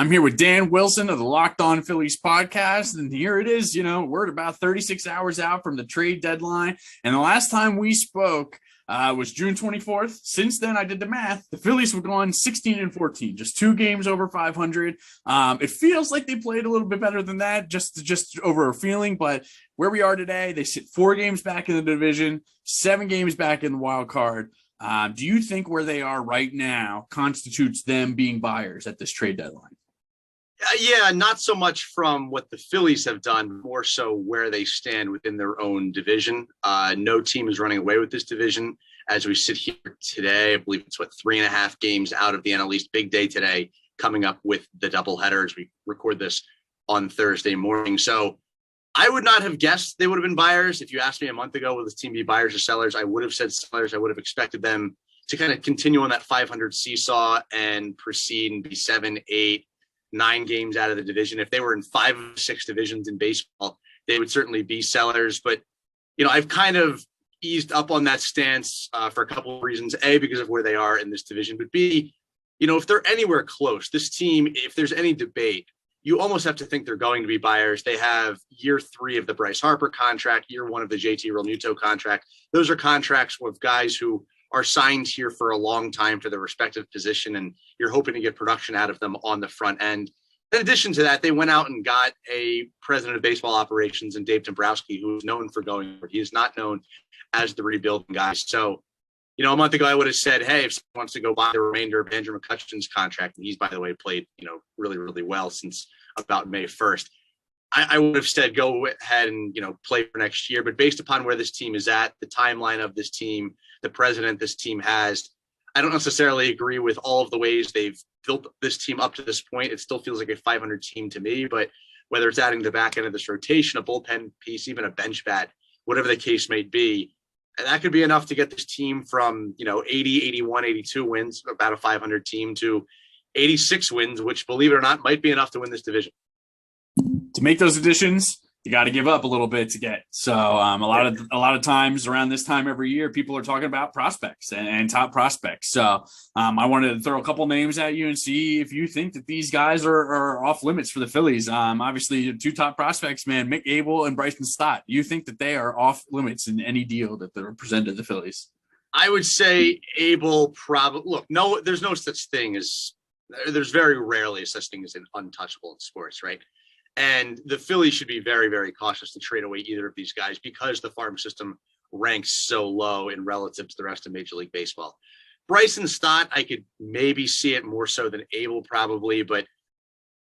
I'm here with Dan Wilson of the Locked On Phillies podcast, and here it is. We're about 36 hours out from the trade deadline, and the last time we spoke was June 24th. Since then, I did the math. The Phillies have gone 16-14, just 2 games over 500. It feels like they played a little bit better than that, just over a feeling, but where we are today, they sit 4 games back in the division, 7 games back in the wild card. Do you think where they are right now constitutes them being buyers at this trade deadline? Yeah, not so much from what the Phillies have done, more so where they stand within their own division. No team is running away with this division as we sit here today. I believe it's 3.5 games out of the NL East. Big day today coming up with the doubleheader as we record this on Thursday morning. So I would not have guessed they would have been buyers. If you asked me a month ago, will this team be buyers or sellers? I would have said sellers. I would have expected them to kind of continue on that 500 seesaw and proceed and be 7, 8, 9 games out of the division. If they were in 5 or 6 divisions in baseball, they would certainly be sellers. But, I've kind of eased up on that stance for a couple of reasons. A, because of where they are in this division. But B, if they're anywhere close, this team, if there's any debate, you almost have to think they're going to be buyers. They have year 3 of the Bryce Harper contract, year 1 of the JT Realmuto contract. Those are contracts with guys who are signed here for a long time for their respective position, and you're hoping to get production out of them on the front end. In addition to that, they went out and got a president of baseball operations in Dave Dombrowski, who is known for going. He is not known as the rebuilding guy. So, a month ago, I would have said, hey, if someone wants to go buy the remainder of Andrew McCutcheon's contract, and he's, by the way, played, really, really well since about May 1st. I would have said, go ahead and, play for next year. But based upon where this team is at, the timeline of this team, the president this team has, I don't necessarily agree with all of the ways they've built this team up to this point. It still feels like a 500 team to me, but whether it's adding the back end of this rotation, a bullpen piece, even a bench bat, whatever the case may be, and that could be enough to get this team from, 80, 81, 82 wins, about a 500 team, to 86 wins, which, believe it or not, might be enough to win this division. To make those additions, you got to give up a little bit to get. So a lot of times around this time every year, people are talking about prospects and top prospects. So I wanted to throw a couple names at you and see if you think that these guys are off limits for the Phillies. Obviously, 2 top prospects, man, Mick Abel and Bryson Stott. Do you think that they are off limits in any deal that they're presented to the Phillies? I would say Abel probably. Look, no, there's no such thing as. There's very rarely such thing as an untouchable in sports, right? And the Phillies should be very, very cautious to trade away either of these guys because the farm system ranks so low in relative to the rest of Major League Baseball. Bryson Stott, I could maybe see it more so than Abel probably, but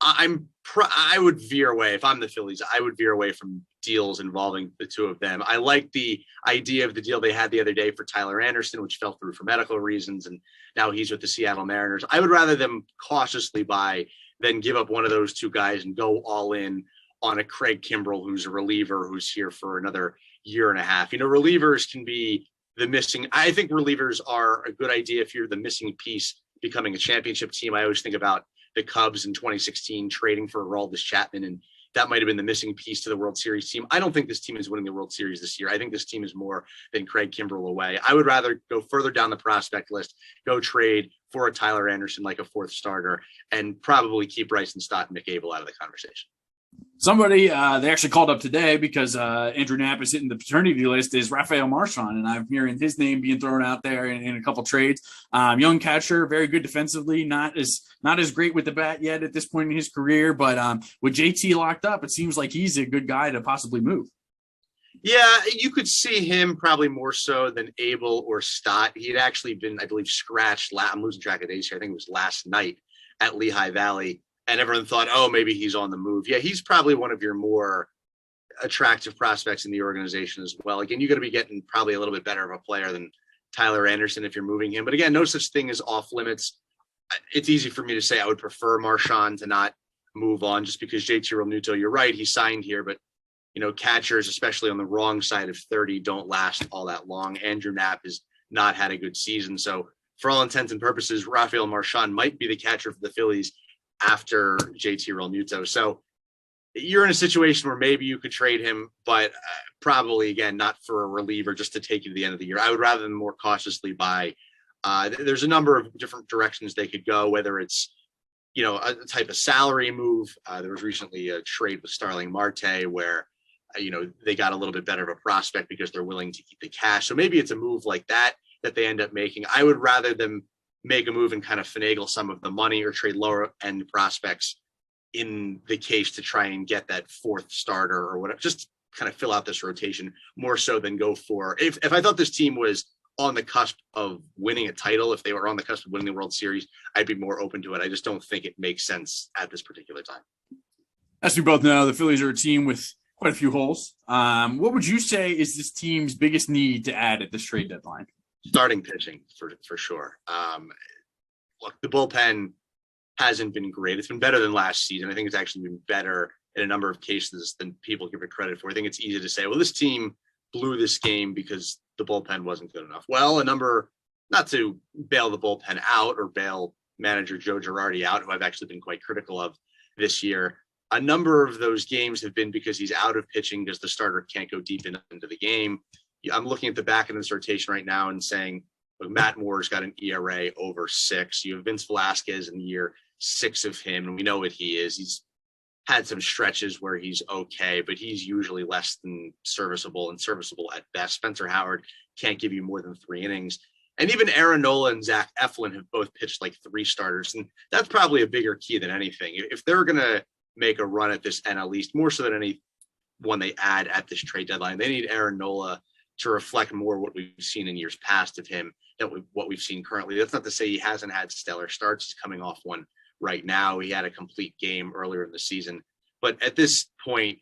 I would veer away. If I'm the Phillies, I would veer away from deals involving the 2 of them. I like the idea of the deal they had the other day for Tyler Anderson, which fell through for medical reasons, and now he's with the Seattle Mariners. I would rather them cautiously buy than give up one of those 2 guys and go all in on a Craig Kimbrell, who's a reliever, who's here for another year and a half. Relievers can be the missing. I think relievers are a good idea if you're the missing piece becoming a championship team. I always think about the Cubs in 2016 trading for Aroldis Chapman, and that might have been the missing piece to the World Series team. I don't think this team is winning the World Series this year. I think this team is more than Craig Kimbrell away. I would rather go further down the prospect list, go trade for a Tyler Anderson like a 4th starter, and probably keep Bryson Stott and Mick Abel out of the conversation. Somebody they actually called up today because Andrew Knapp is hitting the paternity list is Rafael Marchand, and I'm hearing his name being thrown out there in a couple trades. Young catcher, very good defensively, not as great with the bat yet at this point in his career, but with JT locked up, it seems like he's a good guy to possibly move. Yeah, you could see him probably more so than Abel or Stott. He had actually been, I believe, scratched. I'm losing track of days here. I think it was last night at Lehigh Valley. And everyone thought, oh, maybe he's on the move. Yeah, he's probably one of your more attractive prospects in the organization as well. Again, you're going to be getting probably a little bit better of a player than Tyler Anderson if you're moving him. But again, no such thing as off limits. It's easy for me to say I would prefer Marchand to not move on just because JT Realmuto, you're right, he signed here. But, catchers, especially on the wrong side of 30, don't last all that long. Andrew Knapp has not had a good season. So for all intents and purposes, Rafael Marchand might be the catcher for the Phillies after JT Realmuto. So you're in a situation where maybe you could trade him, but probably, again, not for a reliever just to take you to the end of the year. I would rather than more cautiously buy. There's a number of different directions they could go, whether it's, a type of salary move. There was recently a trade with Starling Marte where, they got a little bit better of a prospect because they're willing to keep the cash. So maybe it's a move like that they end up making. I would rather them make a move and kind of finagle some of the money or trade lower end prospects in the case to try and get that fourth starter or whatever, just kind of fill out this rotation more so than go for, if I thought this team was on the cusp of winning a title, if they were on the cusp of winning the World Series, I'd be more open to it. I just don't think it makes sense at this particular time. As we both know, the Phillies are a team with quite a few holes. What would you say is this team's biggest need to add at this trade deadline? Starting pitching for sure. Look, the bullpen hasn't been great. It's been better than last season. I think it's actually been better in a number of cases than people give it credit for. I think it's easy to say, well, this team blew this game because the bullpen wasn't good enough. Well, not to bail the bullpen out or bail manager Joe Girardi out, who I've actually been quite critical of this year, a number of those games have been because he's out of pitching because the starter can't go deep into the game. I'm looking at the back end of this rotation right now and saying, look, Matt Moore's got an ERA over 6. You have Vince Velasquez in year 6 of him, and we know what he is. He's had some stretches where he's okay, but he's usually less than serviceable and serviceable at best. Spencer Howard can't give you more than 3 innings. And even Aaron Nola and Zach Eflin have both pitched like 3 starters. And that's probably a bigger key than anything. If they're going to make a run at this NL East, more so than any one they add at this trade deadline, they need Aaron Nola to reflect more what we've seen in years past of him than what we've seen currently. That's not to say he hasn't had stellar starts. He's coming off one right now. He had a complete game earlier in the season. But at this point,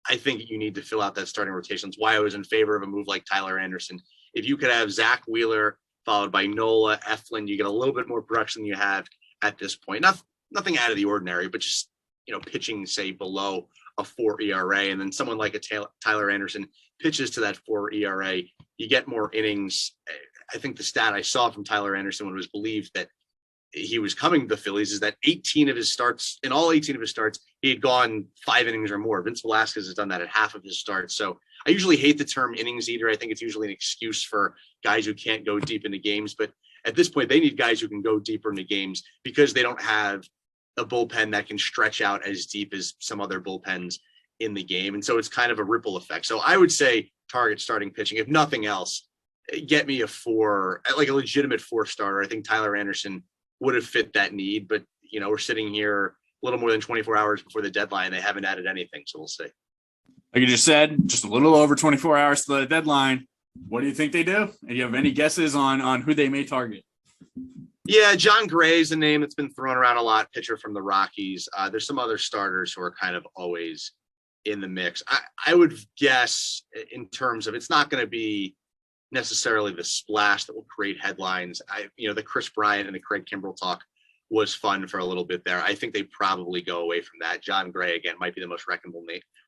I think you need to fill out that starting rotation. That's why I was in favor of a move like Tyler Anderson. If you could have Zach Wheeler followed by Nola, Eflin, you get a little bit more production than you have at this point. Nothing out of the ordinary, but just pitching, say, below a 4 ERA. And then someone like a Tyler Anderson pitches to that 4 ERA. You get more innings. I think the stat I saw from Tyler Anderson when it was believed that he was coming to the Phillies is that in all 18 of his starts, he had gone 5 innings or more. Vince Velasquez has done that at half of his starts. So I usually hate the term innings eater. I think it's usually an excuse for guys who can't go deep into games. But at this point, they need guys who can go deeper into games because they don't have a bullpen that can stretch out as deep as some other bullpens in the game. And so it's kind of a ripple effect. So I would say target starting pitching. If nothing else, get me a 4, like a legitimate 4 starter. I think Tyler Anderson would have fit that need, but we're sitting here a little more than 24 hours before the deadline. They haven't added anything, so we'll see. Like you just said, just a little over 24 hours to the deadline. What do you think they do? And do you have any guesses on who they may target? Yeah, John Gray is a name that's been thrown around a lot, pitcher from the Rockies. There's some other starters who are kind of always in the mix. I would guess in terms of, it's not going to be necessarily the splash that will create headlines. The Chris Bryant and the Craig Kimbrell talk was fun for a little bit there. I think they probably go away from that. John Gray, again, might be the most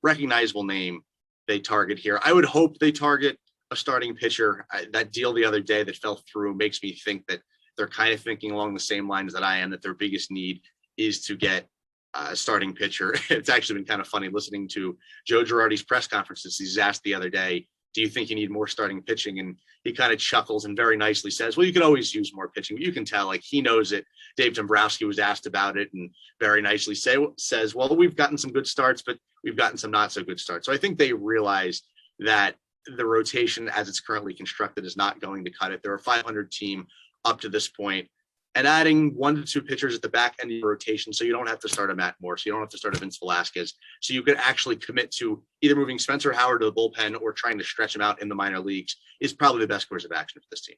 recognizable name they target here. I would hope they target a starting pitcher. That deal the other day that fell through makes me think that they're kind of thinking along the same lines that I am, that their biggest need is to get a starting pitcher. It's actually been kind of funny listening to Joe Girardi's press conferences. He's asked the other day, do you think you need more starting pitching? And he kind of chuckles and very nicely says, well, you can always use more pitching. You can tell, like, he knows it. Dave Dombrowski was asked about it and very nicely says, well, we've gotten some good starts, but we've gotten some not so good starts. So I think they realize that the rotation as it's currently constructed is not going to cut it. They're a 500 team up to this point, and adding 1 to 2 pitchers at the back end of the rotation, so you don't have to start a Matt Moore, so you don't have to start a Vince Velasquez, so you could actually commit to either moving Spencer Howard to the bullpen or trying to stretch him out in the minor leagues, is probably the best course of action for this team.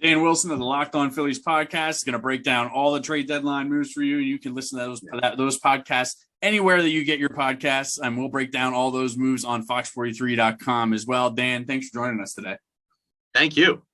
Dan Wilson of the Locked On Phillies podcast is going to break down all the trade deadline moves for you. You can listen to those podcasts anywhere that you get your podcasts, and we'll break down all those moves on fox43.com as well. Dan, thanks for joining us today. Thank you.